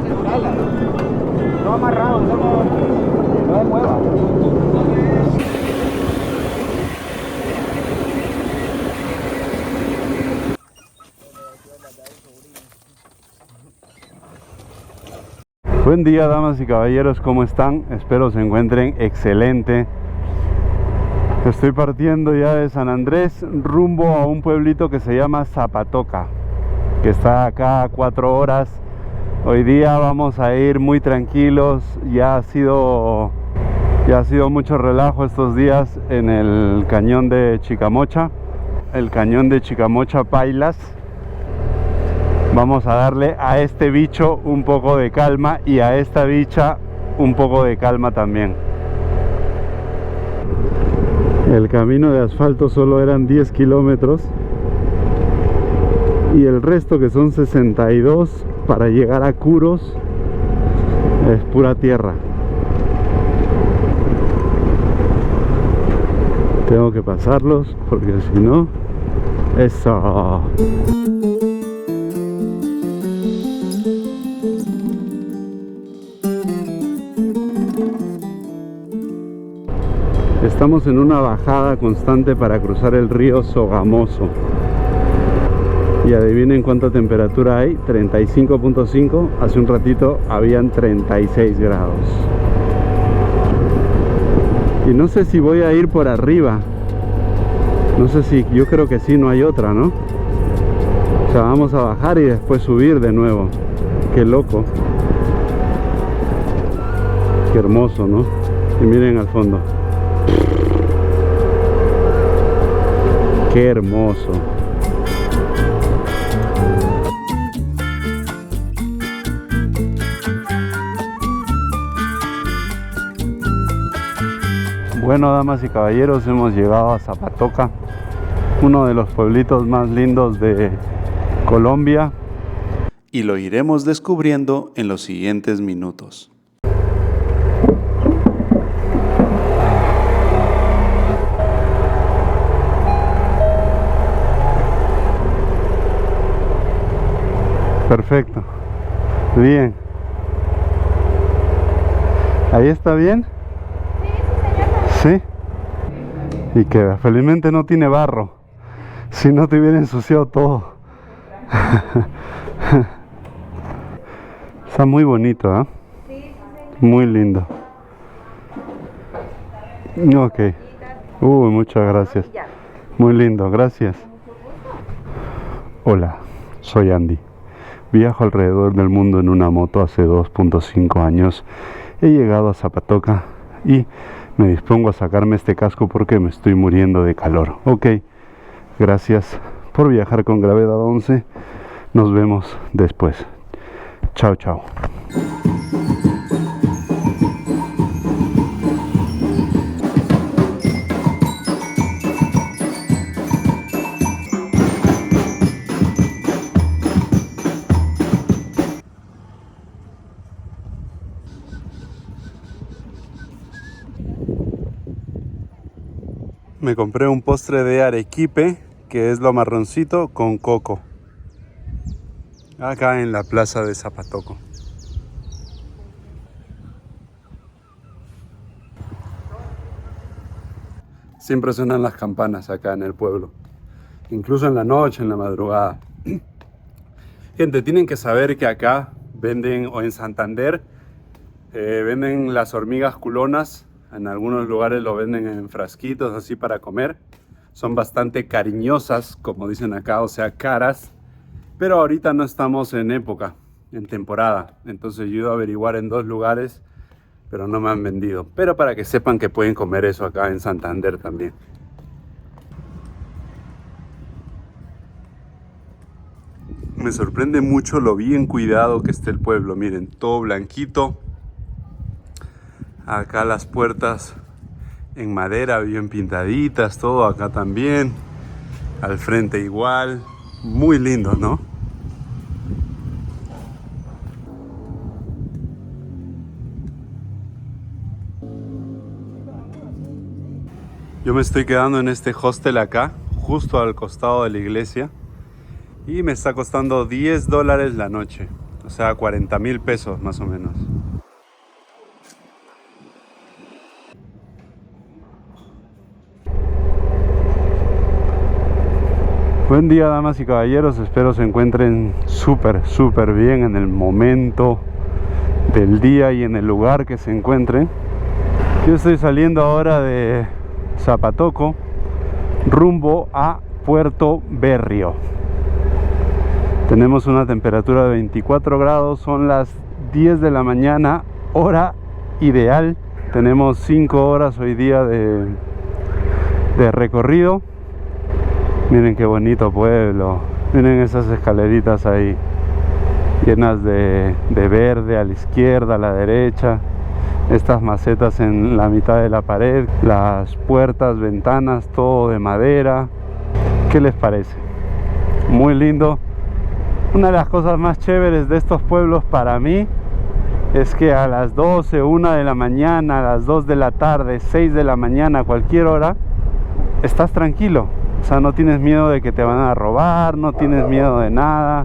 asegurarla. No amarrado, solo no se mueva. Buen día, damas y caballeros, ¿cómo están? Espero se encuentren excelente. Estoy partiendo ya de San Andrés rumbo a un pueblito que se llama Zapatoca, que está acá a 4 horas. Hoy día vamos a ir muy tranquilos. Ya ha sido mucho relajo estos días en el cañón de Chicamocha, el cañón de Chicamocha Pailas. Vamos a darle a este bicho un poco de calma y a esta bicha un poco de calma también. El camino de asfalto solo eran 10 kilómetros y el resto, que son 62 para llegar a Curos, es pura tierra. Tengo que pasarlos porque si no, eso. Estamos en una bajada constante para cruzar el río Sogamoso. Y adivinen cuánta temperatura hay, 35.5. Hace un ratito habían 36 grados. Y no sé si voy a ir por arriba. No sé si, yo creo que sí, no hay otra, ¿no? O sea, vamos a bajar y después subir de nuevo. Qué loco. Qué hermoso, ¿no? Y miren al fondo. Qué hermoso. Bueno, damas y caballeros, hemos llegado a Zapatoca, uno de los pueblitos más lindos de Colombia, y lo iremos descubriendo en los siguientes minutos. Perfecto. Bien. ¿Ahí está bien? Sí. Y queda. Felizmente no tiene barro. Si no te hubiera ensuciado todo. Está muy bonito, ¿eh? Muy lindo. Ok. Muchas gracias. Muy lindo, gracias. Hola, soy Andy. Viajo alrededor del mundo en una moto hace 2.5 años. He llegado a Zapatoca y me dispongo a sacarme este casco porque me estoy muriendo de calor. Ok, gracias por viajar con Gravedad 11. Nos vemos después. Chao, chao. Me compré un postre de arequipe, que es lo marroncito con coco, acá en la plaza de Zapatoco. Siempre suenan las campanas acá en el pueblo, incluso en la noche, en la madrugada. Gente, tienen que saber que acá venden, o en Santander, venden las hormigas culonas. En algunos lugares lo venden en frasquitos así para comer. Son bastante cariñosas, como dicen acá, o sea, caras. Pero ahorita no estamos en época, en temporada. Entonces yo he ido a averiguar en 2 lugares, pero no me han vendido. Pero para que sepan que pueden comer eso acá en Santander también. Me sorprende mucho lo bien cuidado que está el pueblo. Miren, todo blanquito. Acá las puertas en madera bien pintaditas, todo acá también. Al frente igual. Muy lindo, ¿no? Yo me estoy quedando en este hostel acá, justo al costado de la iglesia. Y me está costando $10 la noche. O sea, 40.000 pesos más o menos. Buen día, damas y caballeros, espero se encuentren súper bien en el momento del día y en el lugar que se encuentren. Yo estoy saliendo ahora de Zapatoco rumbo a Puerto Berrio. Tenemos una temperatura de 24 grados, son las 10 de la mañana, hora ideal. Tenemos 5 horas hoy día de recorrido. Miren qué bonito pueblo, miren esas escaleritas ahí llenas de verde a la izquierda, a la derecha, estas macetas en la mitad de la pared, las puertas, ventanas, todo de madera. ¿Qué les parece? Muy lindo. Una de las cosas más chéveres de estos pueblos para mí es que a las 12, 1 de la mañana, a las 2 de la tarde, 6 de la mañana, a cualquier hora, estás tranquilo. O sea, no tienes miedo de que te van a robar, no tienes miedo de nada.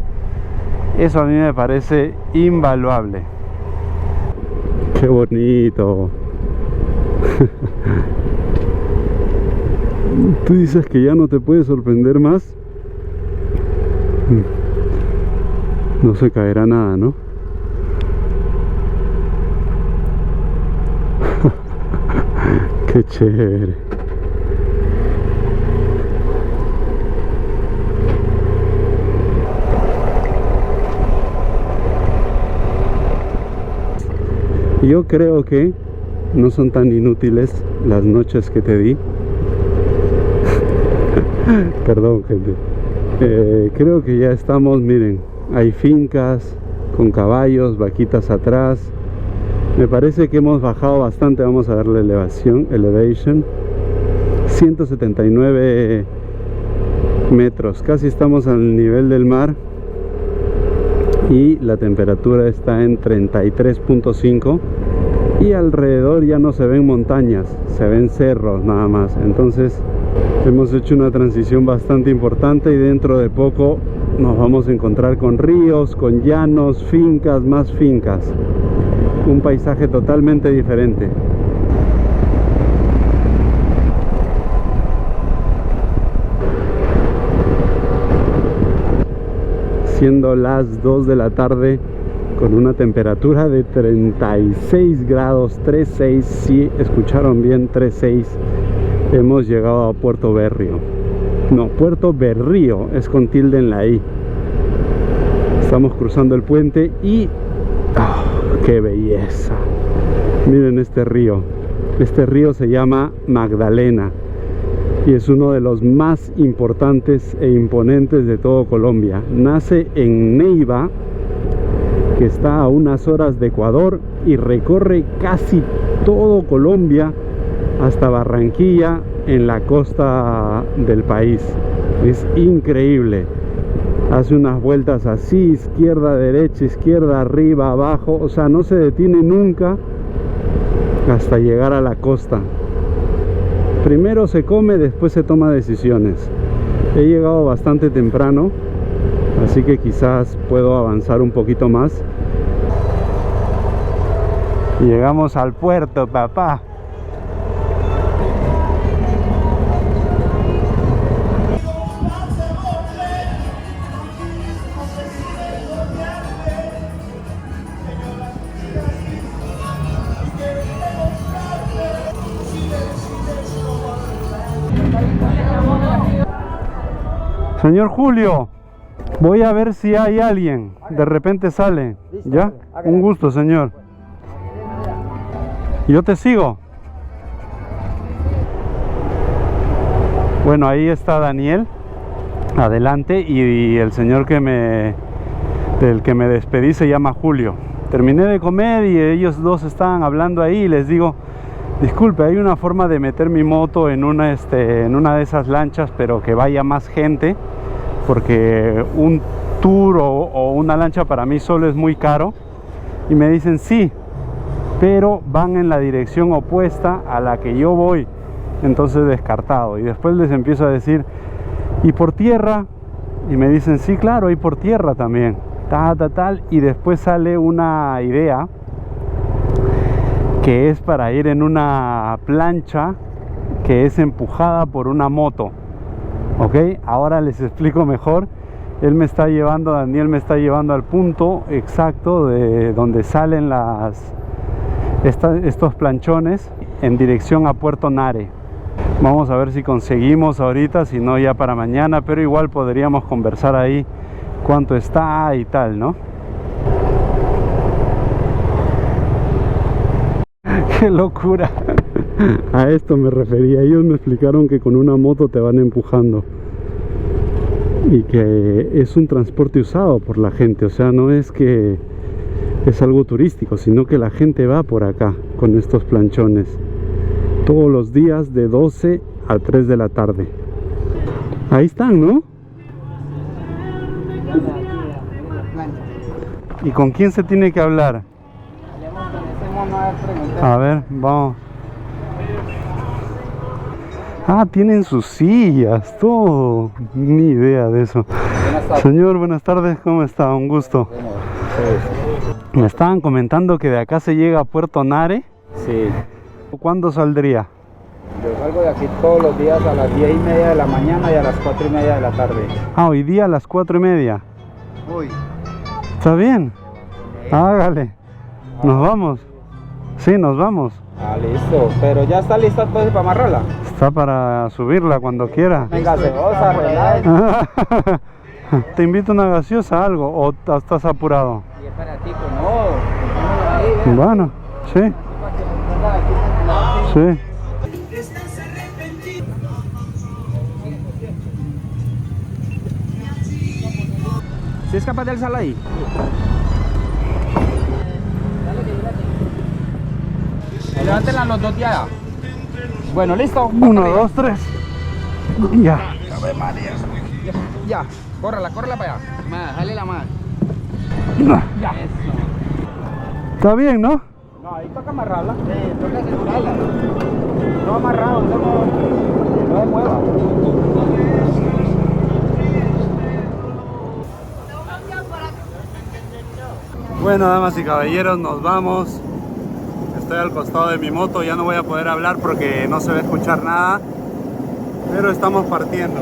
Eso a mí me parece invaluable. ¡Qué bonito! ¿Tú dices que ya no te puede sorprender más? No se caerá nada, ¿no? ¡Qué chévere! Yo creo que no son tan inútiles las noches que te di. Perdón, gente. Creo que ya estamos, miren, hay fincas con caballos, vaquitas atrás. Me parece que hemos bajado bastante. Vamos a ver la elevation. 179 metros, casi estamos al nivel del mar. Y la temperatura está en 33.5 y alrededor ya no se ven montañas, se ven cerros nada más. Entonces hemos hecho una transición bastante importante y dentro de poco nos vamos a encontrar con ríos, con llanos, fincas, más fincas. Un paisaje totalmente diferente. Siendo las 2 de la tarde con una temperatura de 36 grados, 36, si escucharon bien, 36. Hemos llegado a Puerto Berrio. No, Puerto Berrio, es con tilde en la I. Estamos cruzando el puente y ¡oh, qué belleza! Miren este río. Este río se llama Magdalena y es uno de los más importantes e imponentes de todo Colombia. Nace en Neiva, que está a unas horas de Ecuador, y recorre casi todo Colombia hasta Barranquilla en la costa del país. Es increíble. Hace unas vueltas así, izquierda, derecha, izquierda, arriba, abajo. O sea, no se detiene nunca hasta llegar a la costa. Primero se come, después se toma decisiones. He llegado bastante temprano, así que quizás puedo avanzar un poquito más. Llegamos al puerto, papá. Señor Julio, voy a ver si hay alguien. De repente sale. ¿Ya? Un gusto, señor. Yo te sigo. Bueno, ahí está Daniel adelante, y el señor del que me despedí se llama Julio. Terminé de comer y ellos dos estaban hablando ahí y les digo: disculpe, hay una forma de meter mi moto en una de esas lanchas, pero que vaya más gente, porque un tour o una lancha para mí solo es muy caro. Y me dicen sí, pero van en la dirección opuesta a la que yo voy. Entonces descartado. Y después les empiezo a decir: ¿y por tierra? Y me dicen: sí, claro, hay por tierra también. tal, y después sale una idea que es para ir en una plancha que es empujada por una moto. Ok, ahora les explico mejor. Él me está llevando, Daniel me está llevando al punto exacto de donde salen estos planchones en dirección a Puerto Nare. Vamos a ver si conseguimos ahorita, si no ya para mañana, pero igual podríamos conversar ahí cuánto está y tal, ¿no? ¡Qué locura! A esto me refería. Ellos me explicaron que con una moto te van empujando y que es un transporte usado por la gente. O sea, no es que es algo turístico, sino que la gente va por acá con estos planchones todos los días de 12 a 3 de la tarde. Ahí están, ¿no? ¿Y con quién se tiene que hablar? A ver, vamos. Ah, tienen sus sillas, todo. Ni idea de eso. Señor, buenas tardes, ¿cómo está? Un gusto. Me estaban comentando que de acá se llega a Puerto Nare. Sí. ¿Cuándo saldría? Yo salgo de aquí todos los días a las 10:30 de la mañana y a las 4:30 de la tarde. Ah, hoy día a las 4:30. Uy. ¿Está bien? Hágale. ¿Nos vamos? Sí, nos vamos. Ah, listo. Pero ya está lista entonces para amarrarla. Está para subirla cuando quiera. Venga, gaseosa, relax. Te invito a una gaseosa, algo, o estás apurado. Y es para ti, no. Bueno, sí. Sí. ¿Sí es capaz de alzarla ahí? Levántenla los dos ya. Bueno, listo. 1, 2, 3. Ya. Ya. Córrela para allá. Más, dale la más. Ya. Eso. Está bien, ¿no? No, ahí toca amarrarla. Sí, toca asegurarla. No amarrado, no se mueva. Bueno, damas y caballeros, nos vamos. Estoy al costado de mi moto, ya no voy a poder hablar porque no se va a escuchar nada, pero estamos partiendo.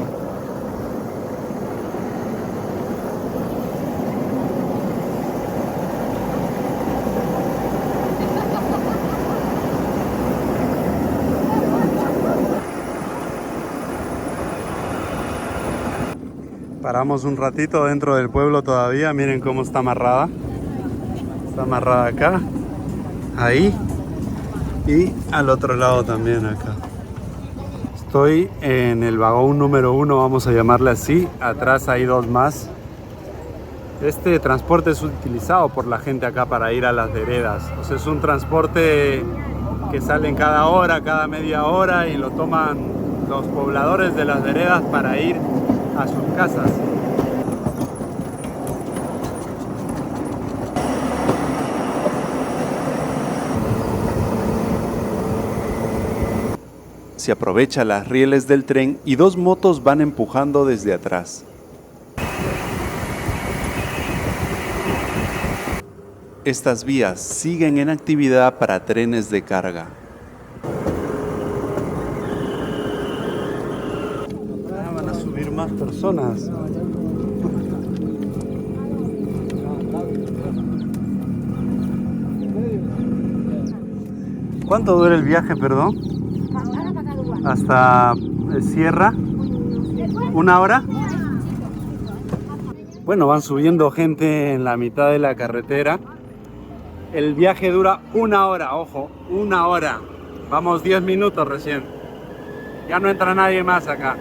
Paramos un ratito dentro del pueblo todavía, miren cómo está amarrada. Está amarrada acá, ahí y al otro lado también acá. Estoy en el vagón número 1, vamos a llamarle así. Atrás hay dos más. Este transporte es utilizado por la gente acá para ir a las veredas. O sea, es un transporte que sale cada hora, cada media hora, y lo toman los pobladores de las veredas para ir a sus casas. Se aprovecha las rieles del tren y dos motos van empujando desde atrás. Estas vías siguen en actividad para trenes de carga. Van a subir más personas. ¿Cuánto dura el viaje, perdón? Hasta Sierra. ¿1 hora? Bueno, van subiendo gente en la mitad de la carretera. El viaje dura 1 hora, ojo, 1 hora. Vamos 10 minutos recién. Ya no entra nadie más acá.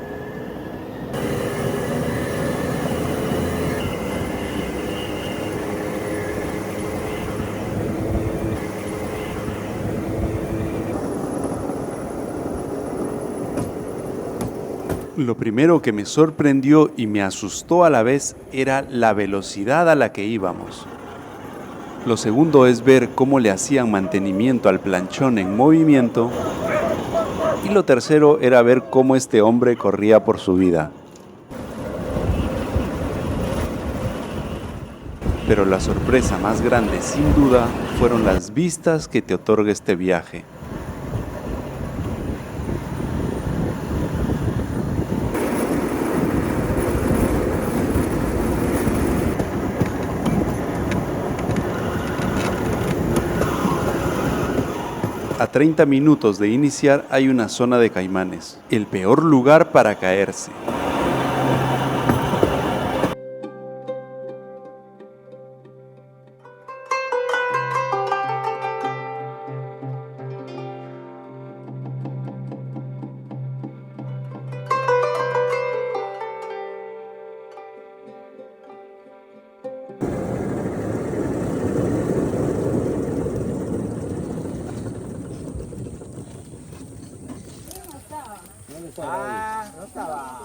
Lo primero que me sorprendió y me asustó a la vez era la velocidad a la que íbamos. Lo segundo es ver cómo le hacían mantenimiento al planchón en movimiento. Y lo tercero era ver cómo este hombre corría por su vida. Pero la sorpresa más grande, sin duda, fueron las vistas que te otorga este viaje. A 30 minutos de iniciar hay una zona de caimanes, el peor lugar para caerse. No estaba.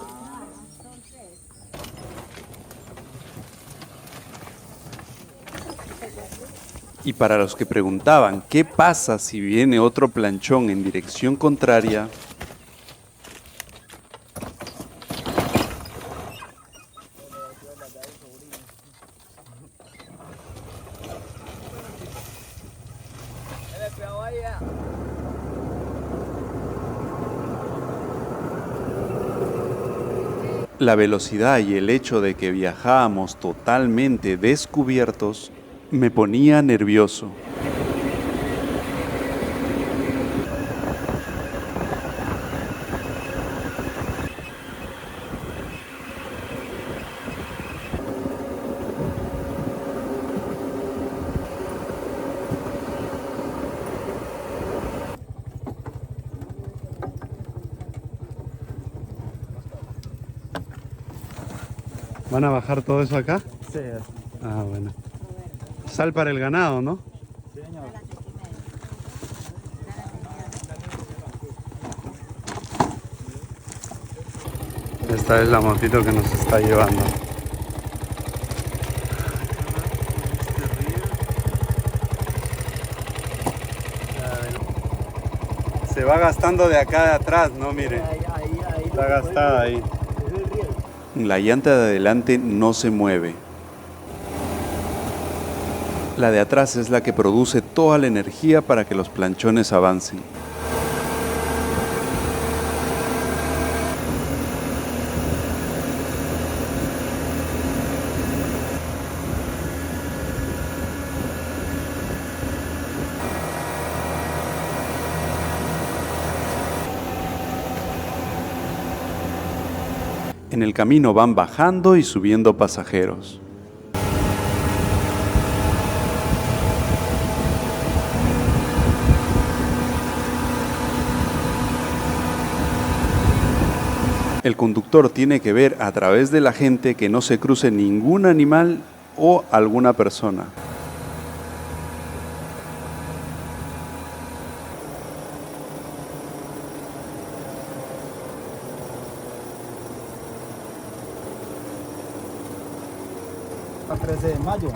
Y para los que preguntaban qué pasa si viene otro planchón en dirección contraria, la velocidad y el hecho de que viajábamos totalmente descubiertos me ponía nervioso. ¿Van a bajar todo eso acá? Sí. Ah, bueno. Sal para el ganado, ¿no? Sí, señor. Esta es la motito que nos está llevando. Se va gastando de acá de atrás, ¿no? Mire. Está gastada ahí. La llanta de adelante no se mueve. La de atrás es la que produce toda la energía para que los planchones avancen. En el camino van bajando y subiendo pasajeros. El conductor tiene que ver a través de la gente que no se cruce ningún animal o alguna persona. A 13 de mayo.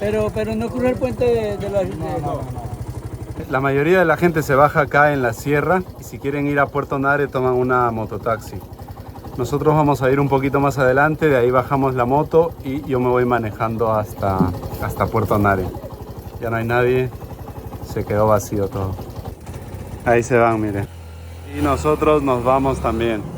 Pero no cruza el puente de la... No. La mayoría de la gente se baja acá en la sierra y si quieren ir a Puerto Nare toman una mototaxi. Nosotros vamos a ir un poquito más adelante, de ahí bajamos la moto y yo me voy manejando hasta Puerto Nare. Ya no hay nadie, se quedó vacío todo. Ahí se van, miren. Y nosotros nos vamos también.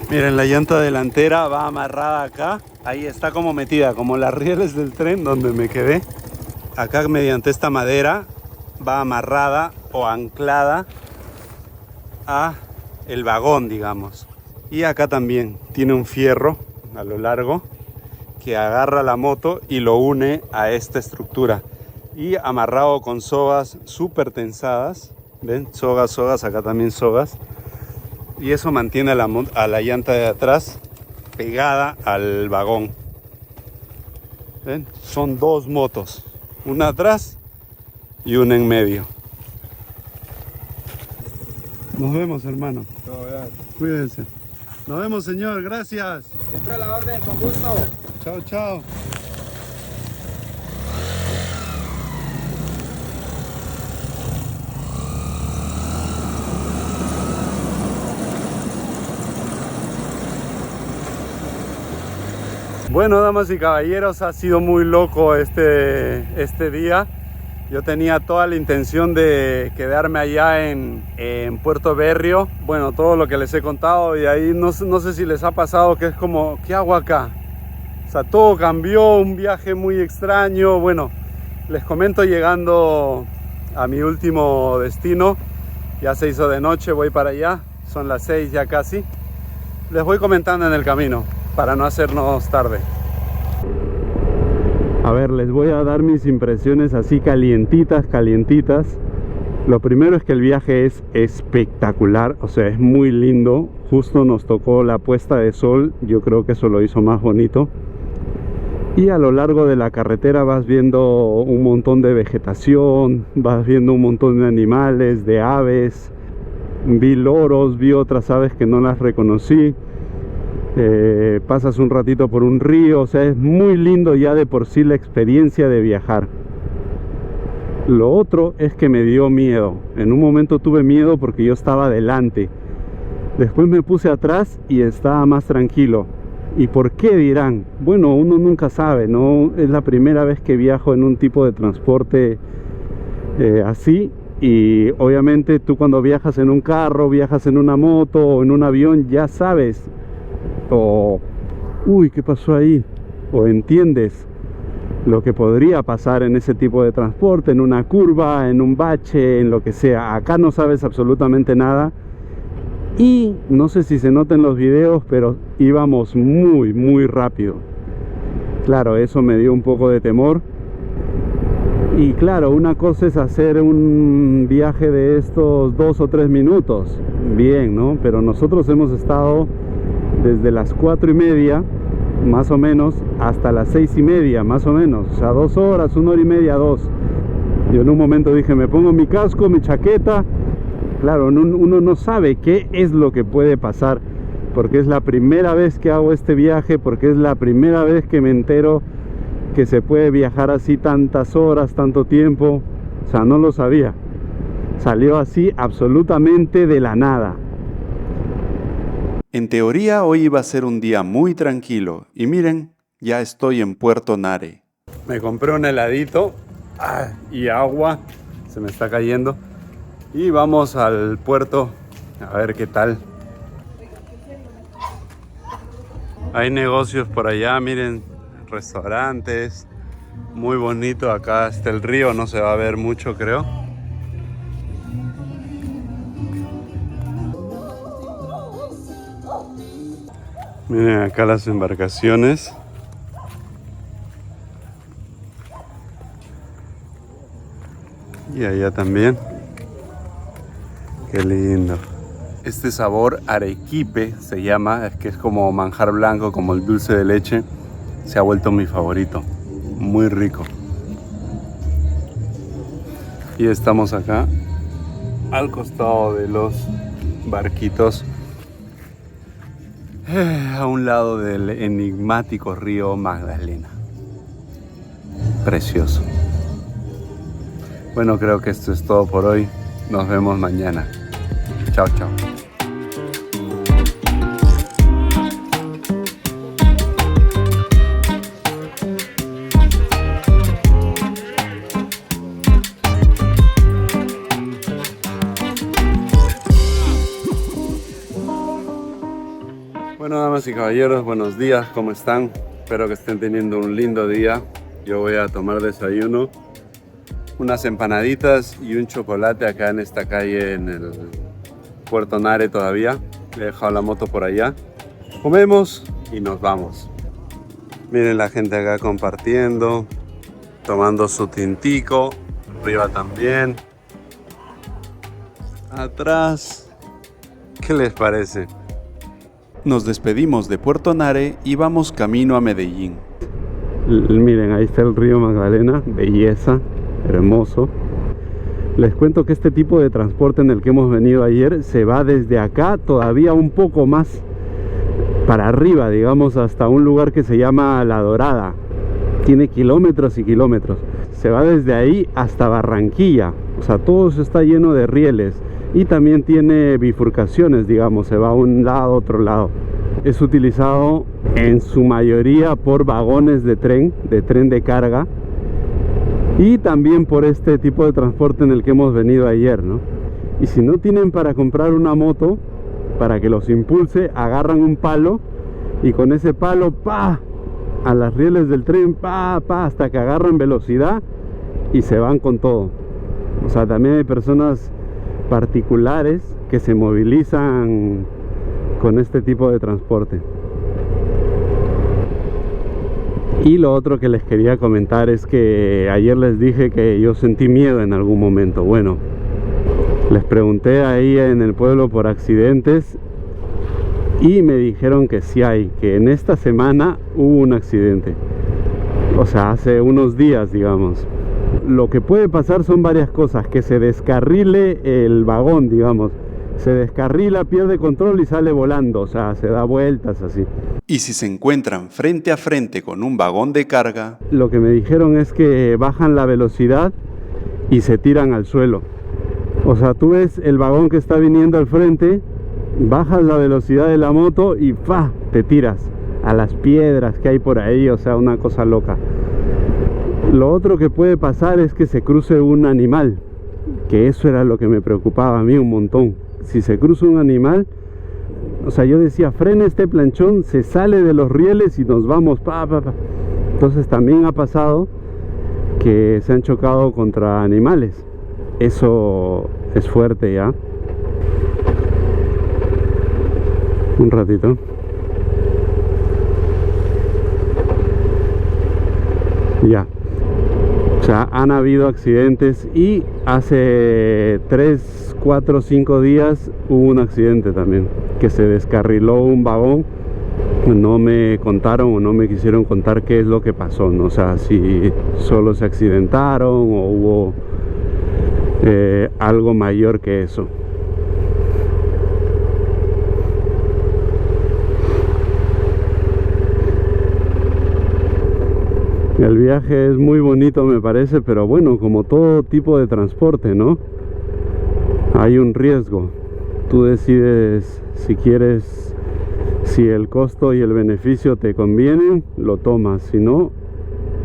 Miren, la llanta delantera va amarrada acá. Ahí está como metida, como las rieles del tren donde me quedé. Acá mediante esta madera va amarrada o anclada a el vagón, digamos. Y acá también tiene un fierro a lo largo que agarra la moto y lo une a esta estructura. Y amarrado con sogas súper tensadas. ¿Ven? Sogas, acá también sogas. Y eso mantiene a la llanta de atrás pegada al vagón. ¿Ven? Son dos motos, una atrás y una en medio. Nos vemos, hermano. Cuídense. Nos vemos, señor. Gracias. Siempre a la orden, con gusto. Chao, chao. Bueno, damas y caballeros, ha sido muy loco este día. Yo tenía toda la intención de quedarme allá en Puerto Berrio. Bueno, todo lo que les he contado, y ahí no sé si les ha pasado que es como, ¿qué hago acá? O sea, todo cambió, un viaje muy extraño. Bueno, les comento llegando a mi último destino. Ya se hizo de noche, voy para allá. Son las 6 ya casi. Les voy comentando en el camino para no hacernos tarde. A ver, les voy a dar mis impresiones así calientitas. Lo primero es que el viaje es espectacular, o sea, es muy lindo. Justo nos tocó la puesta de sol, yo creo que eso lo hizo más bonito. Y a lo largo de la carretera vas viendo un montón de vegetación, vas viendo un montón de animales, de aves. Vi loros, vi otras aves que no las reconocí. Pasas un ratito por un río, o sea, es muy lindo ya de por sí la experiencia de viajar. Lo otro es que me dio miedo. En un momento tuve miedo porque yo estaba adelante. Después me puse atrás y estaba más tranquilo. ¿Y por qué dirán? Bueno, uno nunca sabe, ¿no? Es la primera vez que viajo en un tipo de transporte así. Y obviamente tú cuando viajas en un carro, viajas en una moto o en un avión, ya sabes. O, uy, ¿qué pasó ahí? O entiendes lo que podría pasar en ese tipo de transporte, en una curva, en un bache, en lo que sea. Acá no sabes absolutamente nada. Y no sé si se nota en los videos, pero íbamos muy rápido. Claro, eso me dio un poco de temor. Y claro, una cosa es hacer un viaje de estos 2 o 3 minutos. Bien, ¿no? Pero nosotros hemos estado desde las 4:30 más o menos hasta las 6:30 más o menos, o sea, 2 horas, 1 hora y media, 2. Yo en un momento dije, me pongo mi casco, mi chaqueta. Claro, uno no sabe qué es lo que puede pasar, porque es la primera vez que hago este viaje, porque es la primera vez que me entero que se puede viajar así tantas horas, tanto tiempo. O sea, no lo sabía, salió así absolutamente de la nada. En teoría hoy iba a ser un día muy tranquilo y miren, ya estoy en Puerto Nare. Me compré un heladito y agua, se me está cayendo. Y vamos al puerto a ver qué tal. Hay negocios por allá, miren, restaurantes, muy bonito. Acá está el río, no se va a ver mucho, creo. Miren acá las embarcaciones. Y allá también. Qué lindo. Este sabor arequipe se llama, es que es como manjar blanco, como el dulce de leche. Se ha vuelto mi favorito. Muy rico. Y estamos acá al costado de los barquitos, a un lado del enigmático río Magdalena. Precioso. Bueno, creo que esto es todo por hoy. Nos vemos mañana. Chao, chao. Bueno, damas y caballeros, buenos días, ¿cómo están? Espero que estén teniendo un lindo día. Yo voy a tomar desayuno, unas empanaditas y un chocolate acá en esta calle en el Puerto Nare todavía. He dejado la moto por allá. Comemos y nos vamos. Miren la gente acá compartiendo, tomando su tintico. Arriba también. Atrás. ¿Qué les parece? Nos despedimos de Puerto Nare y vamos camino a Medellín. Miren, ahí está el río Magdalena, belleza, hermoso. Les cuento que este tipo de transporte en el que hemos venido ayer se va desde acá todavía un poco más para arriba, digamos, hasta un lugar que se llama La Dorada. Tiene kilómetros y kilómetros. Se va desde ahí hasta Barranquilla. O sea, todo eso está lleno de rieles. Y también tiene bifurcaciones, digamos, se va a un lado, otro lado. es utilizado en su mayoría por vagones de tren de carga, y también por este tipo de transporte en el que hemos venido ayer, ¿no? Y si no tienen para comprar una moto para que los impulse, agarran un palo y con ese palo, ¡pa!, a las rieles del tren, ¡pa!, ¡pa!, hasta que agarran velocidad y se van con todo. O sea, también hay personas particulares que se movilizan con este tipo de transporte. Y lo otro que les quería comentar es que ayer les dije que yo sentí miedo en algún momento. Bueno, les pregunté ahí en el pueblo por accidentes y me dijeron que sí hay, que en esta semana hubo un accidente. O sea, hace unos días, digamos. Lo que puede pasar son varias cosas: que se descarrile el vagón, digamos, se descarrila, pierde control y sale volando, o sea, se da vueltas así. Y si se encuentran frente a frente con un vagón de carga, Lo que me dijeron es que bajan la velocidad y se tiran al suelo. O sea, tú ves el vagón que está viniendo al frente, bajas la velocidad de la moto y ¡fa!, te tiras a las piedras que hay por ahí, o sea, una cosa loca. Lo otro que puede pasar es que se cruce un animal, que eso era lo que me preocupaba a mí un montón. Si se cruza un animal, o sea, yo decía, frena este planchón, se sale de los rieles y nos vamos, pa. Entonces también ha pasado que se han chocado contra animales. Eso es fuerte ya. Un ratito. Ya. O sea, han habido accidentes y hace 3, 4, 5 días hubo un accidente también, que se descarriló un vagón. No me contaron o no me quisieron contar qué es lo que pasó, ¿no? O sea, si solo se accidentaron o hubo algo mayor que eso. El viaje es muy bonito, me parece, pero bueno, como todo tipo de transporte, ¿no? Hay un riesgo. Tú decides si quieres, si el costo y el beneficio te convienen, lo tomas, si no,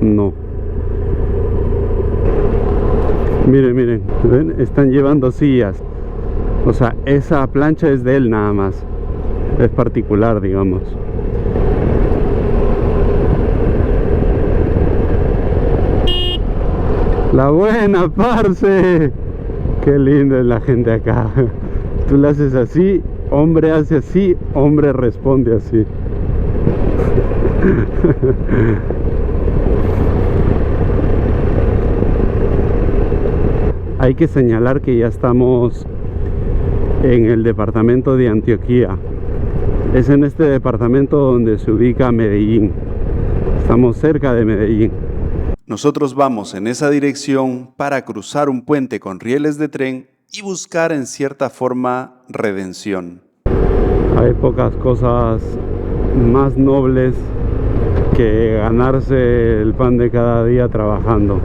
no. Miren, miren, ¿ven? Están llevando sillas. O sea, esa plancha es de él nada más. Es particular, digamos. La buena, parce. Qué lindo es la gente acá. Tú le haces así, hombre hace así, hombre responde así. Hay que señalar que ya estamos en el departamento de Antioquia. Es en este departamento donde se ubica Medellín. Estamos cerca de Medellín. nosotros vamos en esa dirección para cruzar un puente con rieles de tren y buscar en cierta forma redención. Hay pocas cosas más nobles que ganarse el pan de cada día trabajando.